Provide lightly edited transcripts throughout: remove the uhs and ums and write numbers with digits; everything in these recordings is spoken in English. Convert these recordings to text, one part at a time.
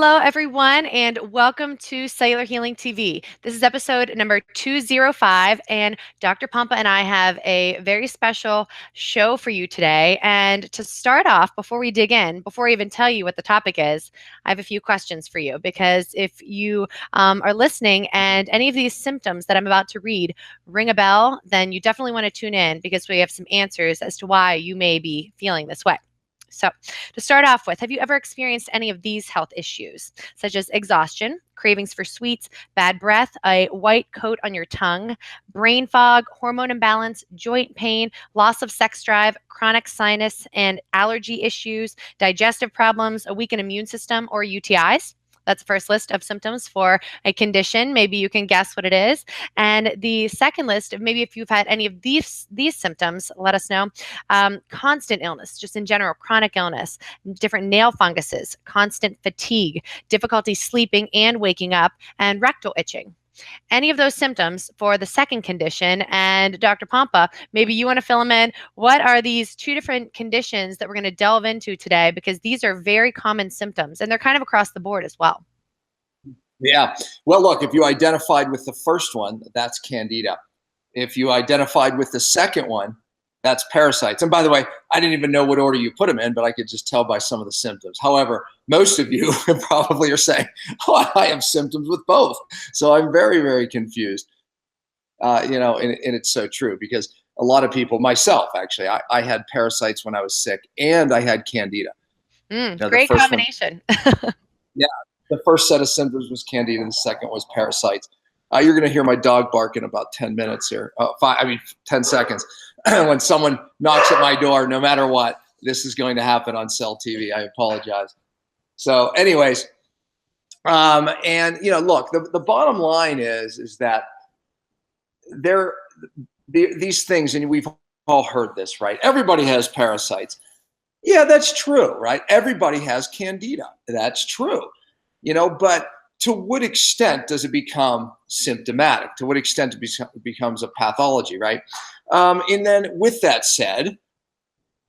Hello, everyone, and welcome to Cellular Healing TV. This is episode number 205, and Dr. Pompa and I have a very special show for you today. And to start off, before we dig in, before I even tell you what the topic is, I have a few questions for you. Because if you are listening and any of these symptoms that I'm about to read ring a bell, then you definitely want to tune in because we have some answers as to why you may be feeling this way. So, to start off with, have you ever experienced any of these health issues, such as exhaustion, cravings for sweets, bad breath, a white coat on your tongue, brain fog, hormone imbalance, joint pain, loss of sex drive, chronic sinus and allergy issues, digestive problems, a weakened immune system, or UTIs? That's the first list of symptoms for a condition. Maybe you can guess what it is. And the second list, maybe if you've had any of these symptoms, let us know. Constant illness, just in general, chronic illness, different nail funguses, constant fatigue, difficulty sleeping and waking up, and rectal itching. Any of those symptoms for the second condition. And Dr. Pompa, maybe you want to fill them in. What are these two different conditions that we're going to delve into today? Because these are very common symptoms and they're kind of across the board as well. Yeah. Well, look, if you identified with the first one, that's Candida. If you identified with the second one, that's parasites. And by the way, I didn't even know what order you put them in, but I could just tell by some of the symptoms. However, most of you probably are saying, oh, I have symptoms with both. So I'm very, very confused. And it's so true because a lot of people, myself, actually, I had parasites when I was sick and I had Candida. Great combination. Yeah. The first set of symptoms was Candida, and the second was parasites. You're going to hear my dog bark in about 10 minutes here. 10 seconds. When someone knocks at my door, no matter what, this is going to happen on Cell TV. I apologize. So anyways, look, the bottom line is that these things, and we've all heard this, right? Everybody has parasites. Yeah, that's true, right? Everybody has Candida. That's true. But to what extent does it become symptomatic? To what extent it becomes a pathology, right? And then with that said,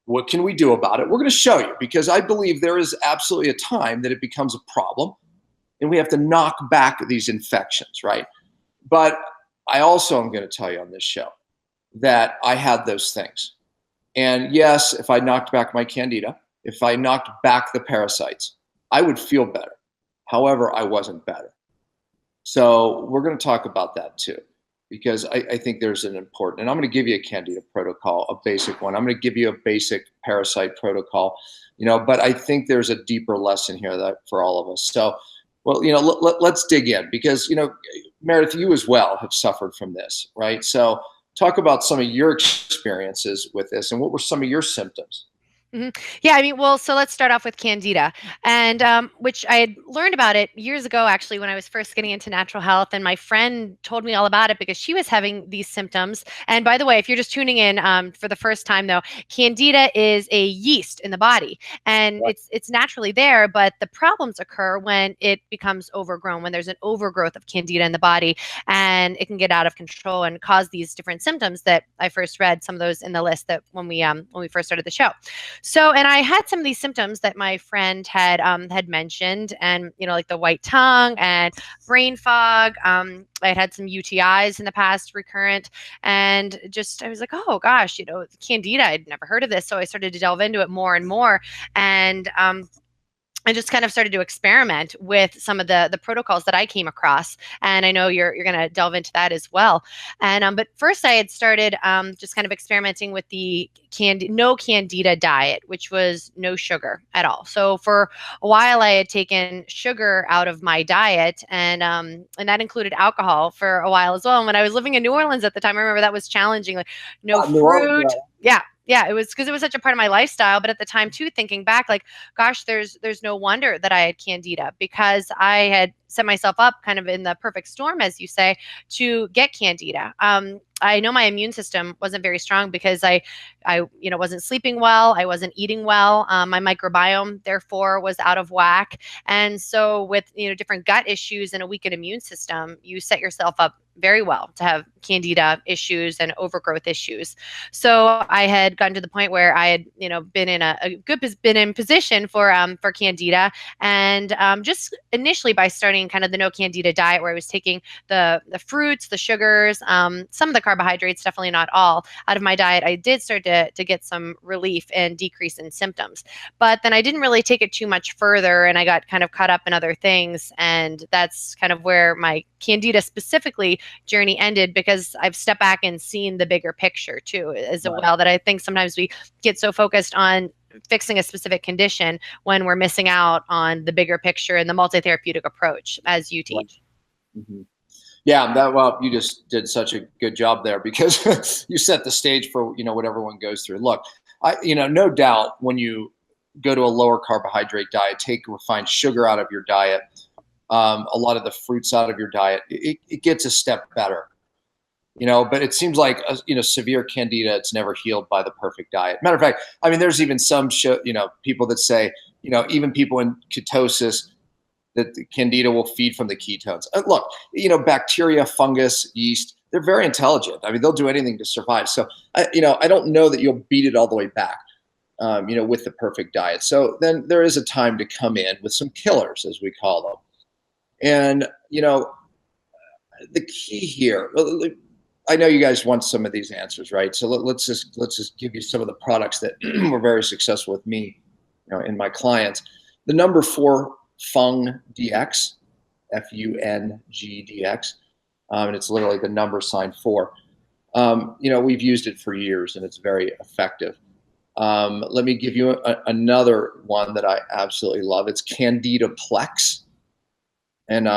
what can we do about it? We're going to show you because I believe there is absolutely a time that it becomes a problem and we have to knock back these infections, right? But I also am going to tell you on this show that I had those things. And yes, if I knocked back my Candida, if I knocked back the parasites, I would feel better. However, I wasn't better. So we're going to talk about that too, because I think there's an important, and I'm going to give you a Candida protocol, a basic one. I'm going to give you a basic parasite protocol, but I think there's a deeper lesson here that for all of us. So, well, let's dig in because, Meredith, you as well have suffered from this, right? So talk about some of your experiences with this and what were some of your symptoms? Mm-hmm. Yeah, so let's start off with Candida, and which I had learned about it years ago, actually, when I was first getting into natural health. And my friend told me all about it because she was having these symptoms. And by the way, if you're just tuning in for the first time, though, Candida is a yeast in the body, and Right. it's naturally there. But the problems occur when it becomes overgrown, when there's an overgrowth of Candida in the body, and it can get out of control and cause these different symptoms that I first read. Some of those in the list that when we first started the show. So, and I had some of these symptoms that my friend had mentioned, and like the white tongue and brain fog. I had some UTIs in the past, recurrent, and I was like, oh gosh, Candida. I'd never heard of this, so I started to delve into it more and more, and I just kind of started to experiment with some of the protocols that I came across, and I know you're going to delve into that as well. And but first, I had started just kind of experimenting with the no Candida diet, which was no sugar at all. So for a while, I had taken sugar out of my diet, and that included alcohol for a while as well. And when I was living in New Orleans at the time, I remember that was challenging, like no fruit. Yeah, it was because it was such a part of my lifestyle. But at the time too, thinking back, like, gosh, there's no wonder that I had Candida because I had set myself up kind of in the perfect storm, as you say, to get Candida. I know my immune system wasn't very strong because I wasn't sleeping well. I wasn't eating well. My microbiome, therefore, was out of whack. And so, with different gut issues and a weakened immune system, you set yourself up very well to have candida issues and overgrowth issues. So I had gotten to the point where I had, been in been in position for candida, and just initially by starting kind of the no candida diet, where I was taking the fruits, the sugars, some of the carbohydrates, definitely not all, out of my diet, I did start to get some relief and decrease in symptoms. But then I didn't really take it too much further, and I got kind of caught up in other things, and that's kind of where my candida specifically journey ended, because I've stepped back and seen the bigger picture too as well, that I think sometimes we get so focused on fixing a specific condition when we're missing out on the bigger picture and the multi-therapeutic approach, as you teach. Mm-hmm. Yeah, well, you just did such a good job there, because you set the stage for what everyone goes through. Look, no doubt when you go to a lower carbohydrate diet, take refined sugar out of your diet, a lot of the fruits out of your diet, it gets a step better. But it seems like severe candida, it's never healed by the perfect diet. Matter of fact, I mean, there's even some people that say even people in ketosis, that the candida will feed from the ketones. Look, bacteria, fungus, yeast, they're very intelligent. I mean, they'll do anything to survive. So I don't know that you'll beat it all the way back, with the perfect diet. So then there is a time to come in with some killers, as we call them. And the key here, I know you guys want some of these answers, right? So let's just give you some of the products that were very successful with me, in my clients. The number 4 Fung DX, FUNG-DX, and it's literally the number sign 4. We've used it for years, and it's very effective. Let me give you another one that I absolutely love. It's Candida Plex, and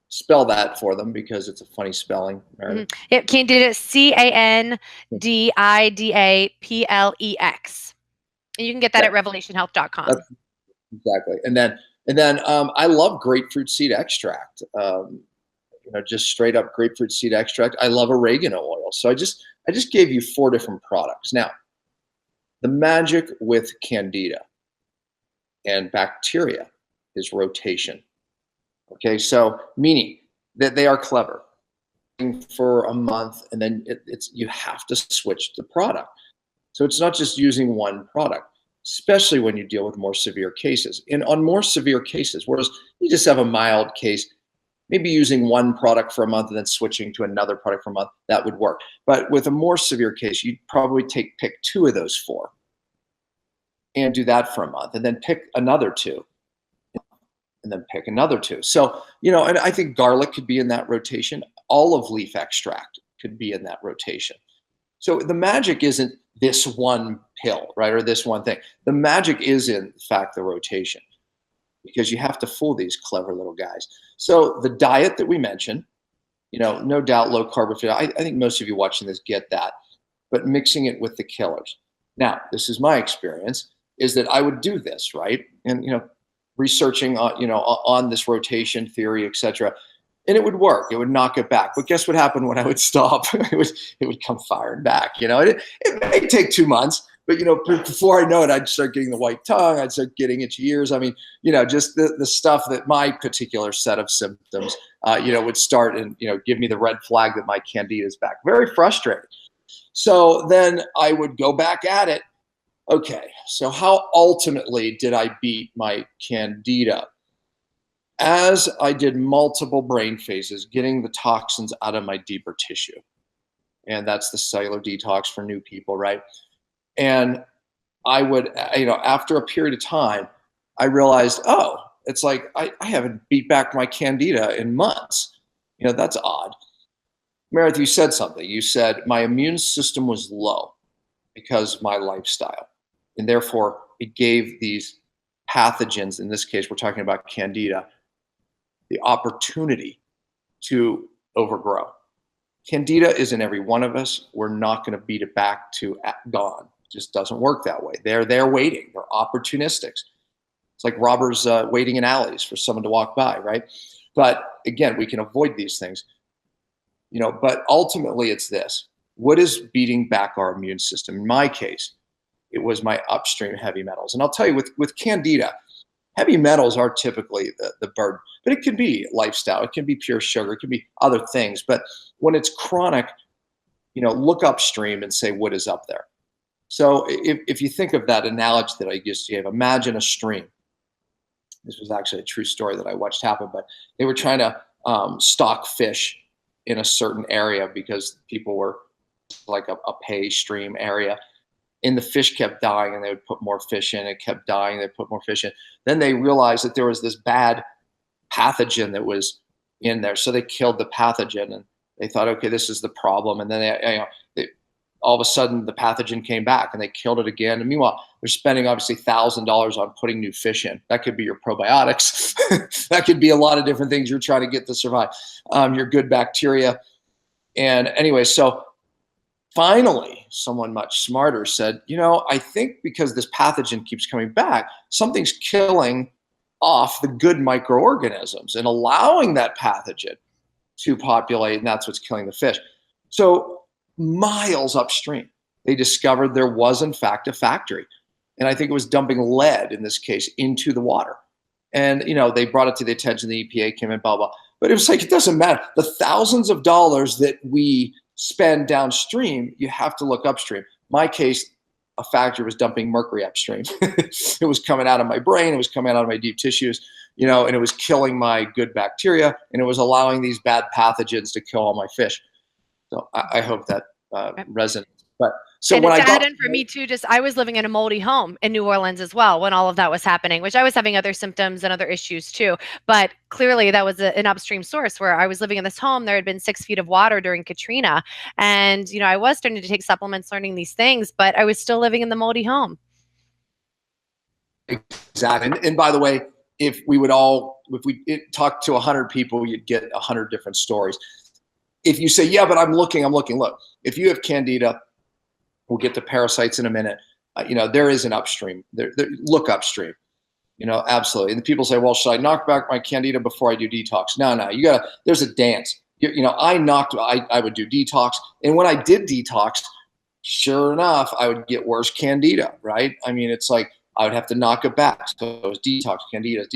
spell that for them, because it's a funny spelling. Mm-hmm. Yep, Candida, CANDIDAPLEX. And you can get that at revelationhealth.com. Exactly. And then I love grapefruit seed extract. Just straight up grapefruit seed extract. I love oregano oil. So I just gave you 4 different products. Now, the magic with candida and bacteria is rotation. Okay, so meaning that they are clever for a month, and then you have to switch the product. So it's not just using one product, especially when you deal with more severe cases. And on more severe cases, whereas you just have a mild case, maybe using one product for a month and then switching to another product for a month, that would work. But with a more severe case, you'd probably pick 2 of those 4 and do that for a month, and then pick another 2, and then pick another 2. So, and I think garlic could be in that rotation. Olive leaf extract could be in that rotation. So the magic isn't this one pill, right, or this one thing. The magic is, in fact, the rotation, because you have to fool these clever little guys. So the diet that we mentioned, no doubt low carb. I think most of you watching this get that, but mixing it with the killers. Now, this is my experience, is that I would do this, right? And, researching on this rotation theory, etc., and it would work. It would knock it back. But guess what happened when I would stop? it would come firing back. It may take 2 months, but before I know it, I'd start getting the white tongue. I'd start getting itchy ears. I mean, just the stuff that my particular set of symptoms, would start and give me the red flag that my candida is back. Very frustrating. So then I would go back at it. Okay, so how ultimately did I beat my candida? As I did multiple brain phases, getting the toxins out of my deeper tissue. And that's the cellular detox for new people, right? And I would, after a period of time, I realized, oh, it's like I haven't beat back my candida in months. That's odd. Meredith, you said something. You said my immune system was low because of my lifestyle. And therefore, it gave these pathogens, in this case, we're talking about candida, the opportunity to overgrow. Candida is in every one of us. We're not going to beat it back to gone. It just doesn't work that way. They're there waiting. They're opportunistics. It's like robbers waiting in alleys for someone to walk by, right? But again, we can avoid these things. But ultimately it's this: what is beating back our immune system? In my case, it was my upstream heavy metals. And I'll tell you, with candida, heavy metals are typically the burden, but it can be lifestyle, it can be pure sugar, it can be other things. But when it's chronic, look upstream and say, what is up there? So if you think of that analogy that I just gave, imagine a stream. This was actually a true story that I watched happen, but they were trying to stock fish in a certain area because people were like a pay stream area. And the fish kept dying, and they would put more fish in. It kept dying. They put more fish in. Then they realized that there was this bad pathogen that was in there. So they killed the pathogen, and they thought, okay, this is the problem. And then all of a sudden the pathogen came back, and they killed it again. And meanwhile, they're spending obviously $1,000 on putting new fish in. That could be your probiotics. That could be a lot of different things you're trying to get to survive, your good bacteria. And anyway, so finally, someone much smarter said, I think because this pathogen keeps coming back, something's killing off the good microorganisms and allowing that pathogen to populate, and that's what's killing the fish. So miles upstream, they discovered there was, in fact, a factory. And I think it was dumping lead, in this case, into the water. And, they brought it to the attention of the EPA, came in, blah, blah. But it was like, it doesn't matter. The thousands of dollars that we spend downstream, you have to look upstream. My case, a factory was dumping mercury upstream. It was coming out of my brain. It was coming out of my deep tissues, and it was killing my good bacteria, and it was allowing these bad pathogens to kill all my fish. So I hope that resonates. But so and when it's I got added for me too, I was living in a moldy home in New Orleans as well when all of that was happening, which I was having other symptoms and other issues too. But clearly that was an upstream source where I was living in this home. There had been 6 feet of water during Katrina. And, I was starting to take supplements, learning these things, but I was still living in the moldy home. Exactly. And by the way, if we talk to 100 people, you'd get 100 different stories. If you say, yeah, but I'm looking, look, if you have candida, we'll get to parasites in a minute. There is an upstream. Look upstream. Absolutely. And people say, well, should I knock back my candida before I do detox? No. There's a dance. I would do detox. And when I did detox, sure enough, I would get worse candida, right? I mean, it's like I would have to knock it back. So it was detox candida.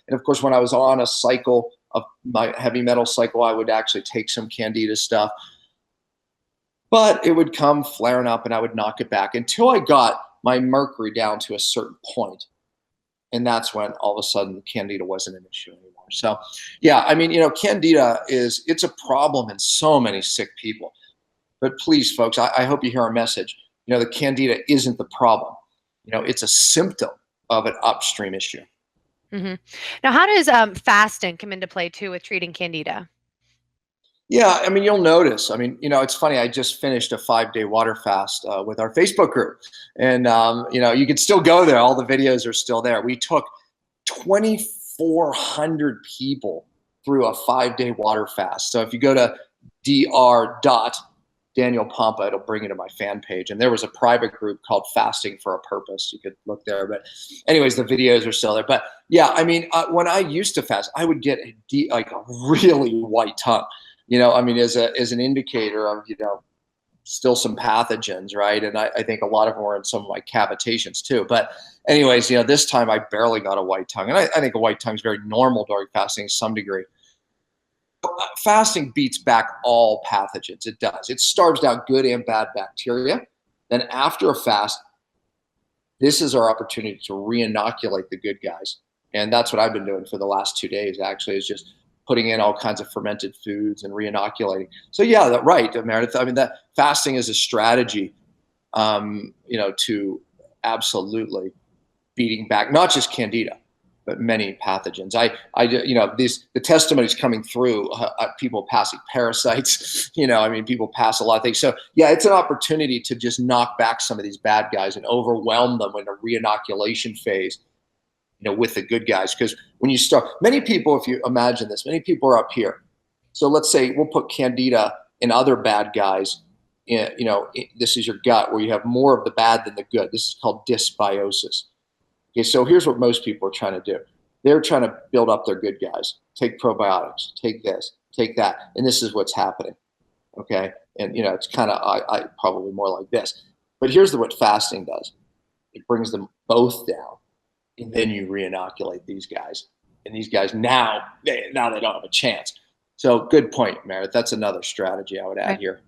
And of course, when I was on a cycle of my heavy metal cycle, I would actually take some candida stuff. But it would come flaring up, and I would knock it back until I got my mercury down to a certain point. And that's when all of a sudden candida wasn't an issue anymore. So yeah, I mean, candida it's a problem in so many sick people. But please, folks, I hope you hear our message. The candida isn't the problem. It's a symptom of an upstream issue. Mm-hmm. Now, how does fasting come into play too with treating candida? Yeah, I mean, you'll notice. I mean, it's funny. I just finished a 5-day water fast with our Facebook group, and you can still go there. All the videos are still there. We took 2,400 people through a 5-day water fast. So if you go to Dr. Daniel Pompa, it'll bring you to my fan page. And there was a private group called Fasting for a Purpose. You could look there. But anyways, the videos are still there. But yeah, I mean, when I used to fast, I would get a really white tongue. I mean, as an indicator of, still some pathogens, right? And I think a lot of them were in some of my cavitations too. But anyways, this time I barely got a white tongue. And I think a white tongue is very normal during fasting to some degree. Fasting beats back all pathogens. It does. It starves out good and bad bacteria. Then after a fast, this is our opportunity to re-inoculate the good guys. And that's what I've been doing for the last 2 days, actually, is just putting in all kinds of fermented foods and re-inoculating. So yeah, right, Meredith. I mean, that fasting is a strategy, to absolutely beating back not just candida, but many pathogens. The testimonies coming through, people passing parasites. I mean, people pass a lot of things. So yeah, it's an opportunity to just knock back some of these bad guys and overwhelm them in a re-inoculation phase. With the good guys. Because when you start, many people, if you imagine this, many people are up here. So let's say we'll put candida and other bad guys in, this is your gut where you have more of the bad than the good. This is called dysbiosis. Okay, so here's what most people are trying to do. They're trying to build up their good guys. Take probiotics, take this, take that. And this is what's happening. Okay. And, it's kind of, I probably more like this. But here's what fasting does. It brings them both down. And then you re-inoculate these guys. And these guys now they don't have a chance. So good point, Meredith. That's another strategy I would add here.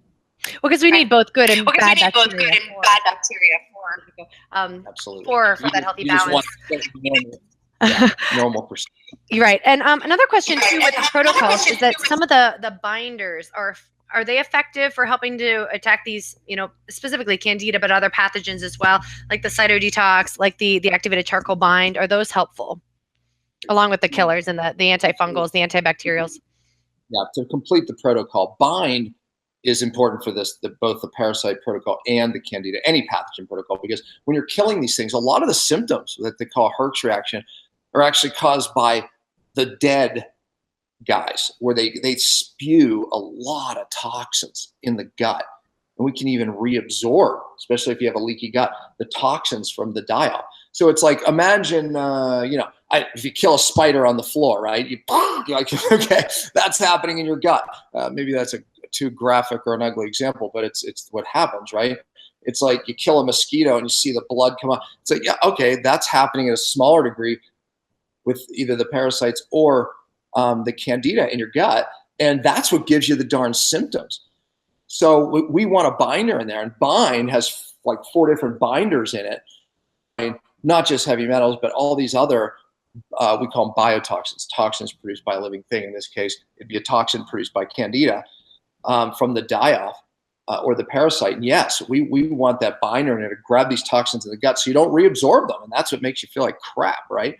Well, because we need both good and bad bacteria. Absolutely. For that healthy balance. Normal percent. You're right. And another question too with the protocols is that some of the binders are they effective for helping to attack these, specifically Candida, but other pathogens as well, like the cytodetox, like the activated charcoal bind? Are those helpful, along with the killers and the antifungals, the antibacterials? Yeah, to complete the protocol, bind is important for this, both the parasite protocol and the Candida, any pathogen protocol, because when you're killing these things, a lot of the symptoms that they call Herx reaction are actually caused by the dead guys, where they spew a lot of toxins in the gut. And we can even reabsorb, especially if you have a leaky gut, the toxins from the die-off. So it's like, imagine, if you kill a spider on the floor, right? You're like, okay, that's happening in your gut. Maybe that's a too graphic or an ugly example, but it's what happens, right? It's like you kill a mosquito and you see the blood come out. It's like, yeah, okay, that's happening at a smaller degree with either the parasites or the Candida in your gut, and that's what gives you the darn symptoms. So we want a binder in there, and bind has like 4 different binders in it. Not just heavy metals, but all these other, we call them biotoxins, toxins produced by a living thing. In this case, it'd be a toxin produced by Candida from the die-off or the parasite. And yes, we want that binder in there to grab these toxins in the gut so you don't reabsorb them. And that's what makes you feel like crap, right?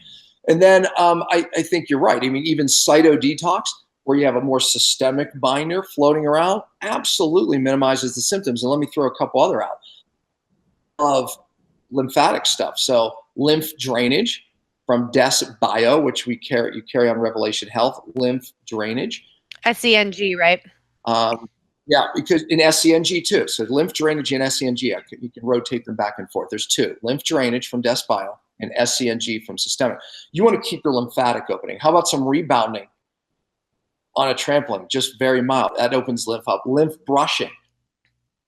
And then I think you're right. I mean, even cytodetox, where you have a more systemic binder floating around, absolutely minimizes the symptoms. And let me throw a couple other out of lymphatic stuff. So lymph drainage from Des Bio, which you carry on Revelation Health, lymph drainage. SCNG, right? Yeah, because in SCNG too. So lymph drainage and SCNG, you can rotate them back and forth. There's 2, lymph drainage from Des Bio and SCNG from systemic. You want to keep your lymphatic opening. How about some rebounding on a trampoline? Just very mild. That opens lymph up. Lymph brushing.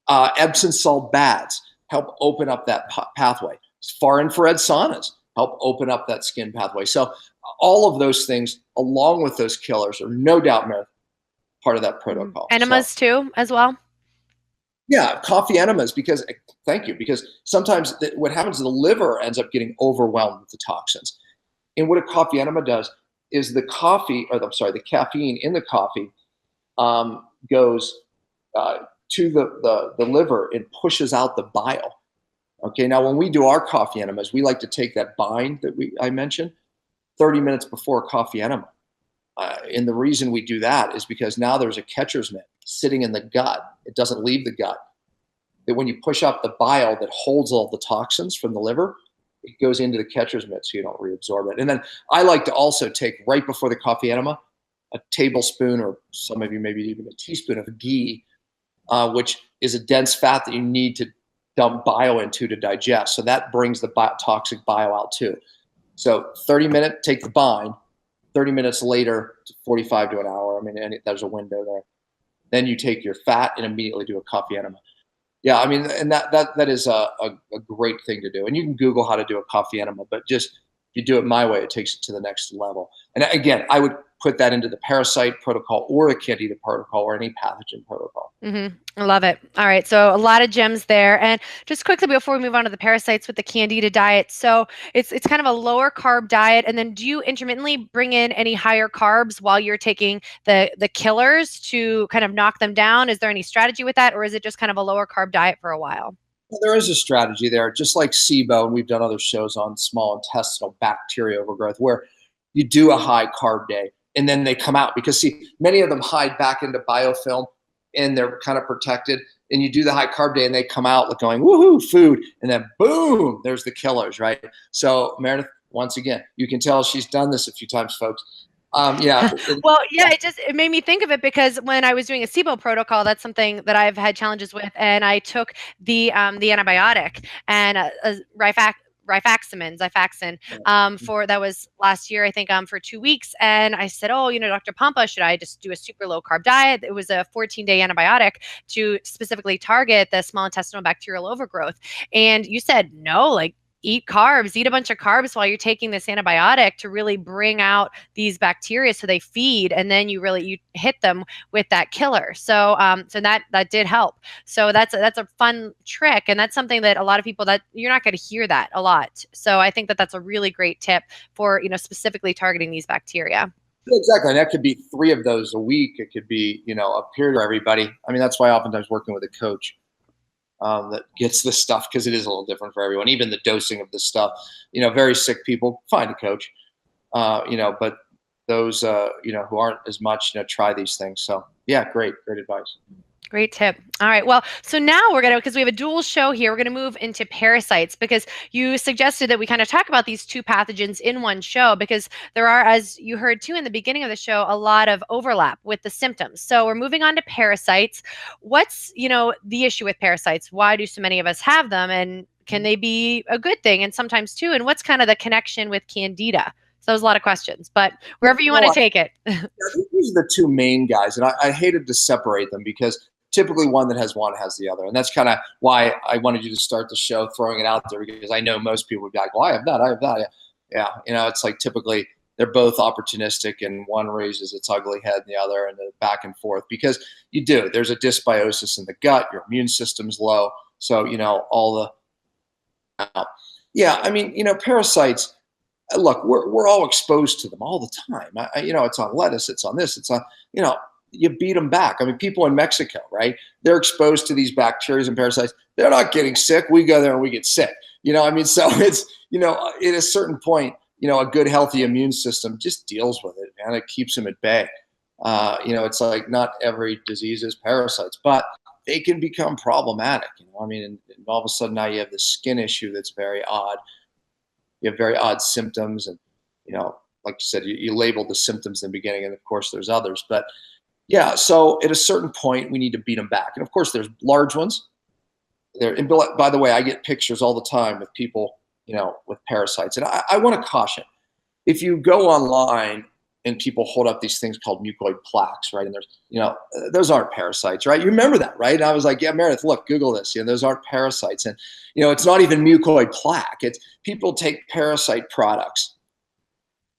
Epsom salt baths help open up that pathway. Far infrared saunas help open up that skin pathway. So all of those things, along with those killers, are no doubt part of that protocol. Enemas too, as well? Yeah, coffee enemas, because sometimes what happens is the liver ends up getting overwhelmed with the toxins. And what a coffee enema does is the caffeine in the coffee goes to the liver and pushes out the bile. Okay, now when we do our coffee enemas, we like to take that bind that I mentioned 30 minutes before a coffee enema. And the reason we do that is because now there's a catcher's mitt sitting in the gut. It doesn't leave the gut. That when you push up the bile that holds all the toxins from the liver, it goes into the catcher's mitt so you don't reabsorb it. And then I like to also take, right before the coffee enema, a tablespoon, or some of you maybe even a teaspoon of ghee, which is a dense fat that you need to dump bile into to digest. So that brings the toxic bile out too. So 30-minute, take the bind. 30 minutes later, 45 to an hour. I mean, there's a window there. Then you take your fat and immediately do a coffee enema. Yeah, I mean, and that is a great thing to do. And you can Google how to do a coffee enema, but just if you do it my way, it takes it to the next level. And again, I would put that into the parasite protocol or a Candida protocol or any pathogen protocol. Mm-hmm. I love it. All right. So a lot of gems there. And just quickly before we move on to the parasites with the Candida diet. So it's kind of a lower carb diet. And then do you intermittently bring in any higher carbs while you're taking the killers to kind of knock them down? Is there any strategy with that? Or is it just kind of a lower carb diet for a while? Well, there is a strategy there, just like SIBO, and we've done other shows on small intestinal bacteria overgrowth, where you do a high carb day and then they come out, because see, many of them hide back into biofilm and they're kind of protected. And you do the high carb day and they come out going, woohoo, food. And then boom, there's the killers, right? So Meredith, once again, you can tell she's done this a few times, folks. Yeah. Well, yeah, it made me think of it, because when I was doing a SIBO protocol, that's something that I've had challenges with. And I took the antibiotic and Xifaxan, for that was last year, I think, for 2 weeks. And I said, oh, Dr. Pompa, should I just do a super low carb diet? It was a 14-day antibiotic to specifically target the small intestinal bacterial overgrowth. And you said, no, like, eat carbs, eat a bunch of carbs while you're taking this antibiotic to really bring out these bacteria so they feed, and then you hit them with that killer. So that did help. So that's a fun trick, and that's something that a lot of people, that you're not going to hear that a lot. So I think that that's a really great tip for specifically targeting these bacteria. Exactly. And that could be 3 of those a week. It could be, a period for everybody. I mean, that's why oftentimes working with a coach that gets this stuff, because it is a little different for everyone. Even the dosing of this stuff, very sick people, find a coach, but those, who aren't as much, try these things. So yeah, great advice. Great tip. All right. Well, so now because we have a dual show here, we're going to move into parasites, because you suggested that we kind of talk about these 2 pathogens in one show, because there are, as you heard too in the beginning of the show, a lot of overlap with the symptoms. So we're moving on to parasites. What's, the issue with parasites? Why do so many of us have them? And can they be a good thing? And sometimes too, and what's kind of the connection with Candida? So there's a lot of questions, but wherever you want to take it. I think these are the 2 main guys, and I hated to separate them, because typically one that has one has the other. And that's kind of why I wanted you to start the show throwing it out there, because I know most people would be like, well, I have that. Yeah. It's like typically they're both opportunistic, and one raises its ugly head and the other, and then back and forth, because there's a dysbiosis in the gut, your immune system's low. So, all the, I mean, parasites, look, we're all exposed to them all the time. It's on lettuce, it's on this, it's on, you beat them back. I mean, people in Mexico, right? They're exposed to these bacteria and parasites. They're not getting sick. We go there and we get sick. So it's, at a certain point, a good, healthy immune system just deals with it, and it keeps them at bay. It's like not every disease is parasites, but they can become problematic. And all of a sudden now you have this skin issue that's very odd. You have very odd symptoms, and, like you said, you labeled the symptoms in the beginning, and of course there's others, but yeah, so at a certain point, we need to beat them back. And of course, there's large ones. And by the way, I get pictures all the time with people, with parasites. And I want to caution, if you go online and people hold up these things called mucoid plaques, right? And there's, those aren't parasites, right? You remember that, right? And I was like, yeah, Meredith, look, Google this. Those aren't parasites. And, it's not even mucoid plaque. It's people take parasite products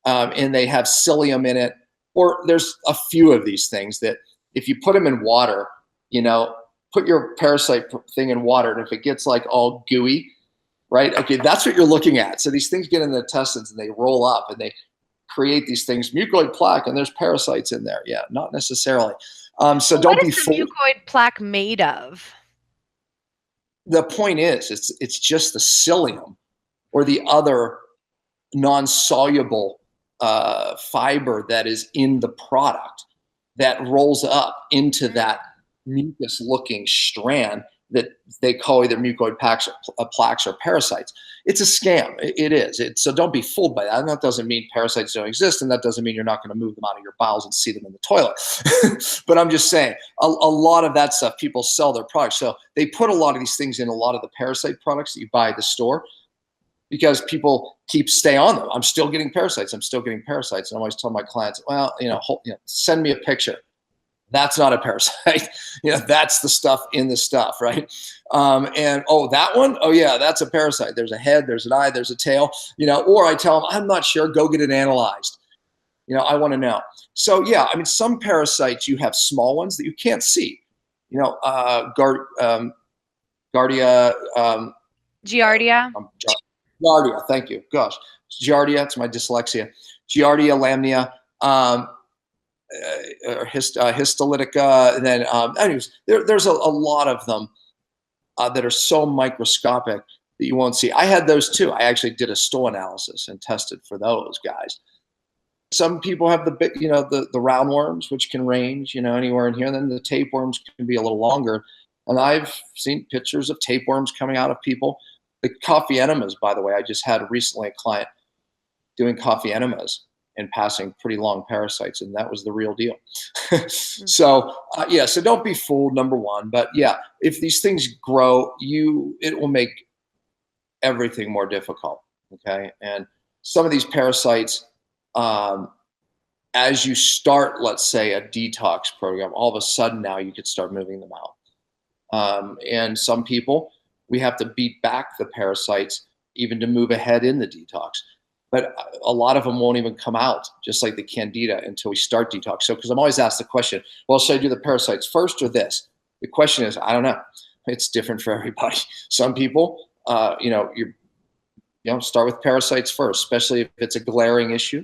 and they have psyllium in it. Or there's a few of these things that if you put them in water, put your parasite thing in water, and if it gets like all gooey, right? Okay, that's what you're looking at. So these things get in the intestines and they roll up and they create these things, mucoid plaque, and there's parasites in there. Yeah, not necessarily. So don't be fooled. What is the mucoid plaque made of? The point is, it's just the psyllium or the other non-soluble fiber that is in the product that rolls up into that mucus looking strand that they call either mucoid plaques or parasites. It's a scam. It is. So don't be fooled by that. And that doesn't mean parasites don't exist, and that doesn't mean you're not going to move them out of your bowels and see them in the toilet. But I'm just saying, a lot of that stuff, people sell their products. So they put a lot of these things in a lot of the parasite products that you buy at the store, because people stay on them. I'm still getting parasites. And I always tell my clients, well, send me a picture. That's not a parasite. That's the stuff in the stuff, right? And that one, yeah, that's a parasite. There's a head, there's an eye, there's a tail, or I tell them, I'm not sure, go get it analyzed. I want to know. So yeah, I mean, some parasites, you have small ones that you can't see. Giardia. Giardia, thank you. Gosh, Giardia, it's my dyslexia. Giardia lamblia, histolytica, and then anyways, there's a lot of them that are so microscopic that you won't see. I had those too. I actually did a stool analysis and tested for those guys. Some people have the big, the roundworms, which can range, anywhere in here. And then the tapeworms can be a little longer. And I've seen pictures of tapeworms coming out of people. The coffee enemas, by the way, I just had recently a client doing coffee enemas and passing pretty long parasites, and that was the real deal. So yeah, so don't be fooled, number one. But yeah, if these things grow, it will make everything more difficult. Okay. And some of these parasites, as you start, let's say, a detox program, all of a sudden now you could start moving them out. And some people, we have to beat back the parasites even to move ahead in the detox. But a lot of them won't even come out, just like the Candida, until we start detox. So, because I'm always asked the question, well, should I do the parasites first or this? The question is, I don't know. It's different for everybody. Some people, start with parasites first, especially if it's a glaring issue.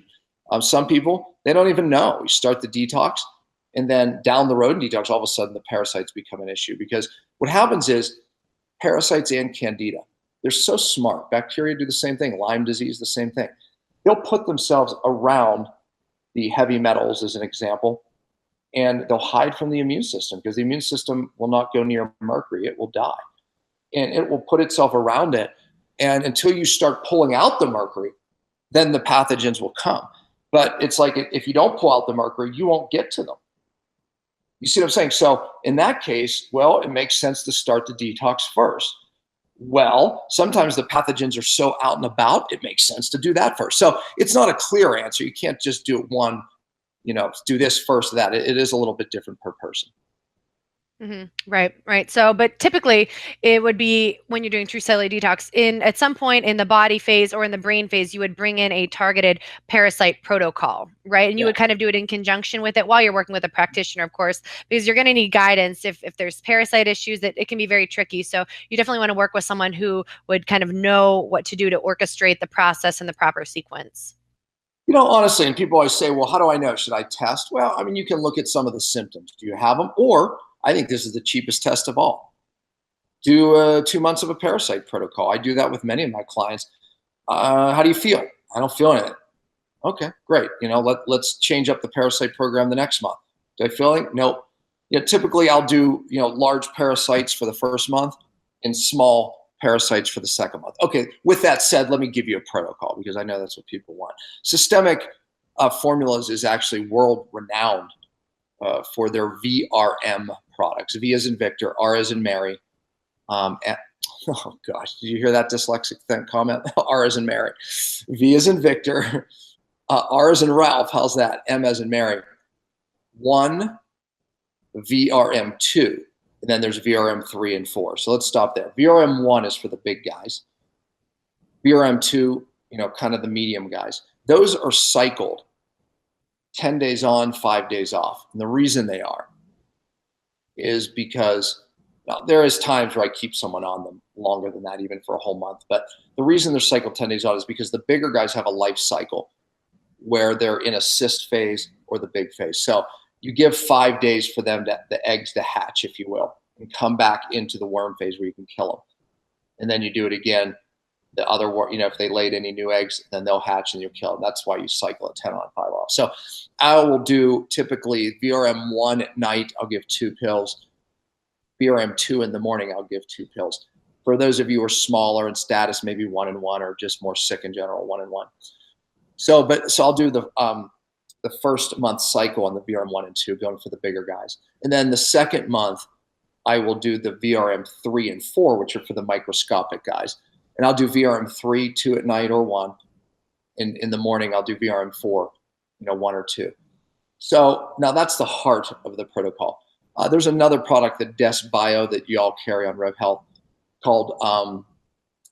Some people, they don't even know. You start the detox, and then down the road in detox, all of a sudden the parasites become an issue. Because what happens is parasites and Candida, they're so smart. Bacteria do the same thing. Lyme disease, the same thing. They'll put themselves around the heavy metals, as an example, and they'll hide from the immune system because the immune system will not go near mercury. It will die. And it will put itself around it. And until you start pulling out the mercury, then the pathogens will come. But it's like if you don't pull out the mercury, you won't get to them. You see what I'm saying? So in that case, well, it makes sense to start the detox first. Well, sometimes the pathogens are so out and about, it makes sense to do that first. So it's not a clear answer. You can't just do it one, do this first, that. It is a little bit different per person. Right. So, but typically it would be when you're doing true cellular detox at some point in the body phase or in the brain phase, you would bring in a targeted parasite protocol, right? And you would kind of do it in conjunction with it while you're working with a practitioner, of course, because you're going to need guidance if there's parasite issues. That it can be very tricky. So you definitely want to work with someone who would kind of know what to do to orchestrate the process in the proper sequence. Honestly, and people always say, well, how do I know? Should I test? Well, I mean, you can look at some of the symptoms. Do you have them? Or I think this is the cheapest test of all. Do 2 months of a parasite protocol. I do that with many of my clients. How do you feel? I don't feel anything. Okay, great. Let's change up the parasite program the next month. Do I feel anything? Nope. Typically I'll do, large parasites for the first month and small parasites for the second month. Okay, with that said, let me give you a protocol because I know that's what people want. Systemic Formulas is actually world renowned for their VRM products. V as in Victor, R as in Mary. Oh gosh, did you hear that dyslexic comment? R as in Mary. V as in Victor, R as in Ralph, how's that? M as in Mary. 1, VRM2, and then there's VRM3 and 4. So let's stop there. VRM1 is for the big guys. VRM2, kind of the medium guys. Those are cycled 10 days on, 5 days off. And the reason they are is because there is times where I keep someone on them longer than that, even for a whole month. But the reason they're cycled 10 days on is because the bigger guys have a life cycle where they're in a cyst phase or the big phase. So you give 5 days for them, the eggs to hatch, if you will, and come back into the worm phase where you can kill them. And then you do it again. The other, if they laid any new eggs, then they'll hatch and you'll kill them. That's why you cycle at 10 on, 5 off. So I will do typically VRM1 at night. I'll give 2 pills. VRM2 in the morning, I'll give 2 pills. For those of you who are smaller in status, maybe 1 and 1, or just more sick in general, 1 and 1. So I'll do the first month cycle on the VRM1 and 2, going for the bigger guys. And then the second month, I will do the VRM3 and 4, which are for the microscopic guys. And I'll do VRM3, 2 at night or 1. In the morning, I'll do VRM4, 1 or 2. So now that's the heart of the protocol. There's another product, the Des Bio, that you all carry on Rev Health called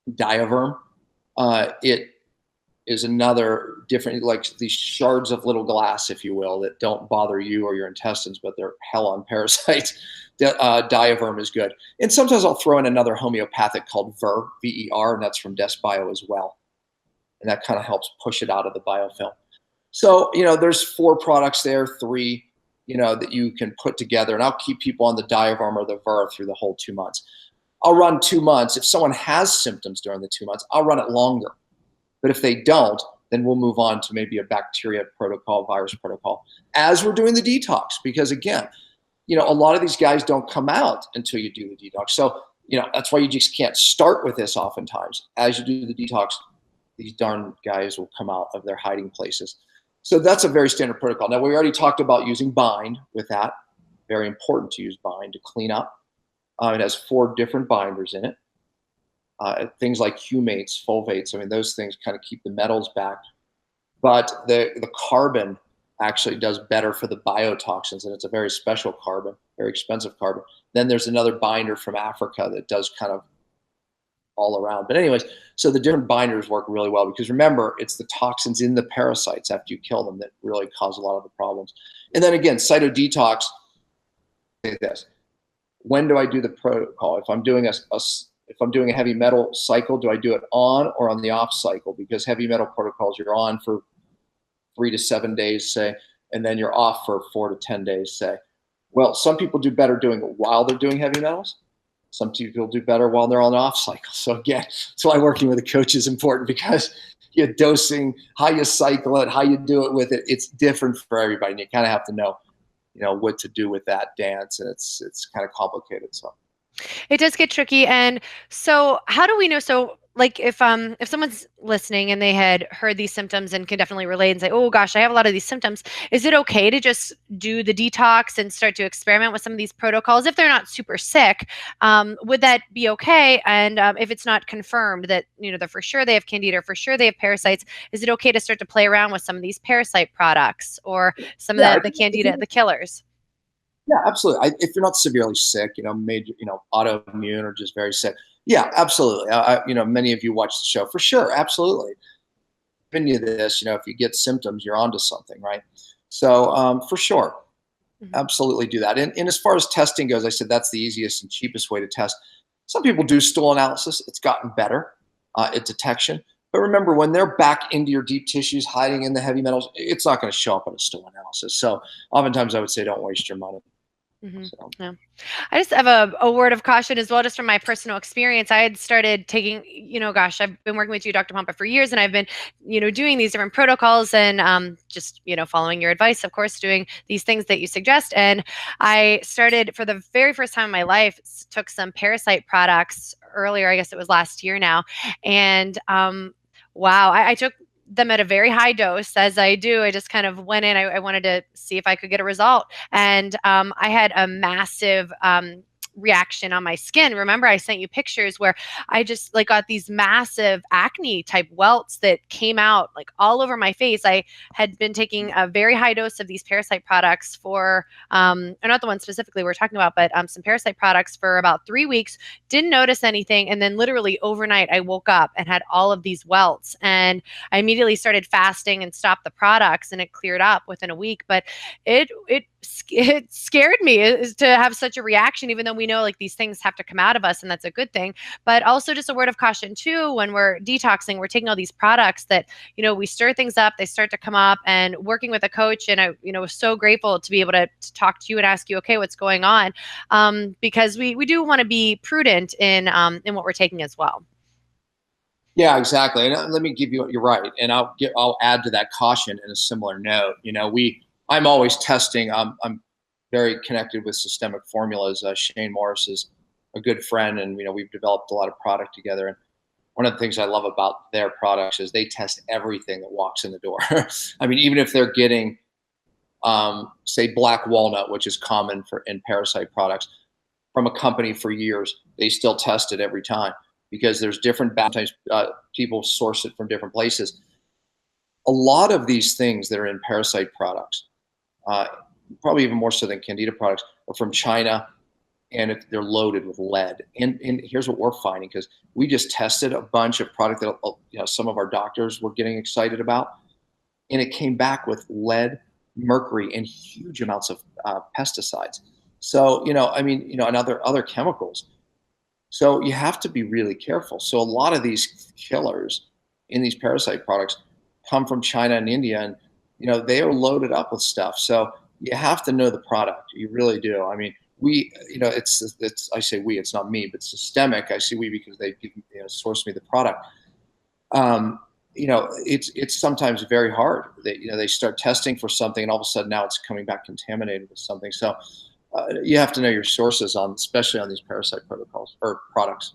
Diaverm. It is another different, like these shards of little glass, if you will, that don't bother you or your intestines, but they're hell on parasites. Diaverm is good. And sometimes I'll throw in another homeopathic called Ver, V-E-R, and that's from Des Bio as well. And that kind of helps push it out of the biofilm. So, there's 4 products there, 3, that you can put together. And I'll keep people on the Diaverm or the Ver through the whole 2 months. I'll run 2 months. If someone has symptoms during the 2 months, I'll run it longer. But if they don't, then we'll move on to maybe a bacteria protocol, virus protocol, as we're doing the detox. Because again, a lot of these guys don't come out until you do the detox. So, that's why you just can't start with this oftentimes. As you do the detox, these darn guys will come out of their hiding places. So that's a very standard protocol. Now, we already talked about using bind with that. Very important to use bind to clean up. It has 4 different binders in it. things like humates, fulvates. I mean, those things kind of keep the metals back. But the carbon actually does better for the biotoxins, and it's a very special carbon, very expensive carbon. Then there's another binder from Africa that does kind of all around. But anyways, so the different binders work really well because remember, it's the toxins in the parasites after you kill them that really cause a lot of the problems. And then again, cytodetox. Say this: when do I do the protocol? If I'm doing if I'm doing a heavy metal cycle, do I do it on or on the off cycle? Because heavy metal protocols, you're on for 3 to 7 days, say, and then you're off for 4 to 10 days, say. Well, some people do better doing it while they're doing heavy metals. Some people do better while they're on the off cycle. So again, that's why working with a coach is important because you're dosing, how you cycle it, how you do it with it. It's different for everybody. And you kind of have to know, what to do with that dance. And it's kind of complicated. So it does get tricky. And so how do we know? So like if someone's listening and they had heard these symptoms and can definitely relate and say, oh gosh, I have a lot of these symptoms, is it okay to just do the detox and start to experiment with some of these protocols if they're not super sick? Would that be okay? And if it's not confirmed that they're for sure they have candida, or for sure they have parasites, is it okay to start to play around with some of these parasite products or some of the candida, the killers? Yeah, absolutely. If you're not severely sick, major, autoimmune or just very sick, yeah, absolutely. Many of you watch the show for sure. Absolutely. Giving you this, if you get symptoms, you're onto something, right? So for sure, absolutely do that. And as far as testing goes, I said that's the easiest and cheapest way to test. Some people do stool analysis. It's gotten better at detection. But remember, when they're back into your deep tissues, hiding in the heavy metals, it's not going to show up in a stool analysis. So oftentimes I would say don't waste your money. So. Yeah. I just have a word of caution as well, just from my personal experience. I had started taking, gosh, I've been working with you, Dr. Pompa, for years, and I've been, doing these different protocols and just, following your advice, of course, doing these things that you suggest. And I started for the very first time in my life, took some parasite products earlier, I guess it was last year now. And wow, I took them at a very high dose. As I do, I just kind of went in. I wanted to see if I could get a result, and I had a massive reaction on my skin. Remember, I sent you pictures where I just got these massive acne type welts that came out all over my face. I had been taking a very high dose of these parasite products for, or not the one specifically we're talking about, but some parasite products for about 3 weeks, didn't notice anything. And then literally overnight, I woke up and had all of these welts, and I immediately started fasting and stopped the products, and it cleared up within a week. But it scared me to have such a reaction, even though we know these things have to come out of us, and that's a good thing. But also just a word of caution too, when we're detoxing, we're taking all these products that, we stir things up, they start to come up, and working with a coach. And I, was so grateful to be able to talk to you and ask you, okay, what's going on? Because we do want to be prudent in what we're taking as well. Yeah, exactly. And let me give you, you're right. And I'll add to that caution in a similar note. I'm always testing. I'm very connected with Systemic Formulas. Shane Morris is a good friend, and we've developed a lot of product together. And one of the things I love about their products is they test everything that walks in the door. I mean, even if they're getting, say, black walnut, which is common in parasite products, from a company for years, they still test it every time because there's different types. People source it from different places. A lot of these things that are in parasite products, probably even more so than candida products, are from China, and they're loaded with lead. And here's what we're finding, because we just tested a bunch of product that some of our doctors were getting excited about, and it came back with lead, mercury, and huge amounts of pesticides. So and other chemicals. So you have to be really careful. So a lot of these killers in these parasite products come from China and India, and they are loaded up with stuff. So you have to know the product. You really do. I mean, it's I say we, it's not me, but Systemic. I say we because they source me the product. It's sometimes very hard. They start testing for something, and all of a sudden now it's coming back contaminated with something. So you have to know your sources especially on these parasite protocols or products.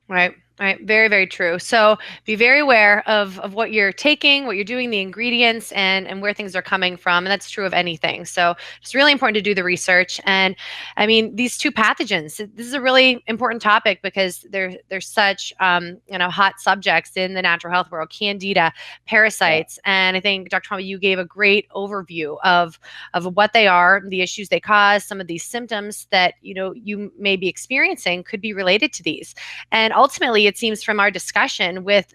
Right. All right, very, very true. So be very aware of what you're taking, what you're doing, the ingredients, and where things are coming from. And that's true of anything. So it's really important to do the research. And I mean, these two pathogens, this is a really important topic because they're such hot subjects in the natural health world, candida, parasites. And I think Dr. Palmer, you gave a great overview of what they are, the issues they cause, some of these symptoms that you may be experiencing could be related to these. And ultimately, it seems from our discussion with,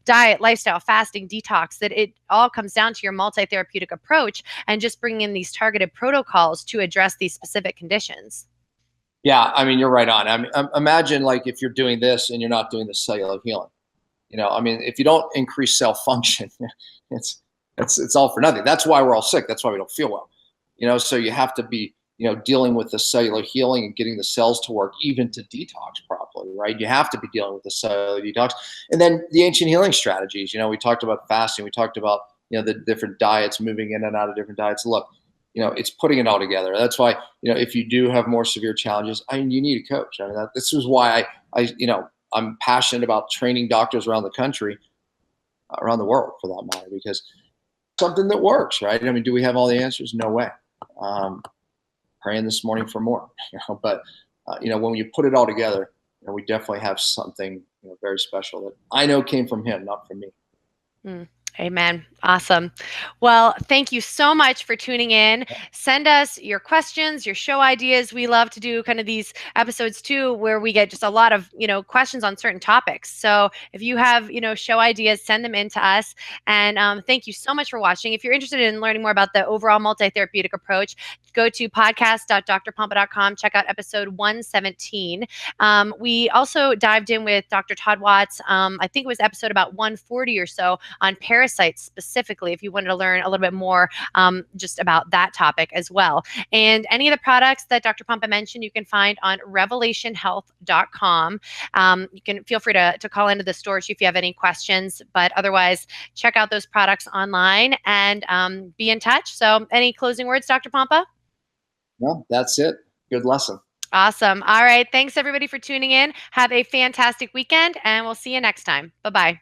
diet, lifestyle, fasting, detox, that it all comes down to your multi-therapeutic approach and just bringing in these targeted protocols to address these specific conditions. Yeah, I mean, you're right on. I mean, imagine like if you're doing this and you're not doing the cellular healing. I mean, if you don't increase cell function, it's it's all for nothing. That's why we're all sick. That's why we don't feel well. So you have to be dealing with the cellular healing and getting the cells to work, even to detox properly, right? You have to be dealing with the cellular detox, and then the ancient healing strategies. We talked about fasting. We talked about the different diets, moving in and out of different diets. Look, it's putting it all together. That's why if you do have more severe challenges, I mean, you need a coach. I mean, this is why I'm passionate about training doctors around the country, around the world for that matter, because something that works, right? I mean, do we have all the answers? No way. Praying this morning for more, but when you put it all together, we definitely have something very special that I know came from him, not from me. Mm. Amen. Awesome. Well, thank you so much for tuning in. Send us your questions, your show ideas. We love to do kind of these episodes too, where we get just a lot of, questions on certain topics. So if you have, show ideas, send them in to us. And thank you so much for watching. If you're interested in learning more about the overall multi-therapeutic approach, go to podcast.drpompa.com. Check out episode 117. We also dived in with Dr. Todd Watts. I think it was episode about 140 or so on parasites specifically, if you wanted to learn a little bit more just about that topic as well. And any of the products that Dr. Pompa mentioned, you can find on revelationhealth.com. You can feel free to call into the store if you have any questions, but otherwise check out those products online and be in touch. So any closing words, Dr. Pompa? No, that's it. Good lesson. Awesome. All right. Thanks everybody for tuning in. Have a fantastic weekend and we'll see you next time. Bye-bye.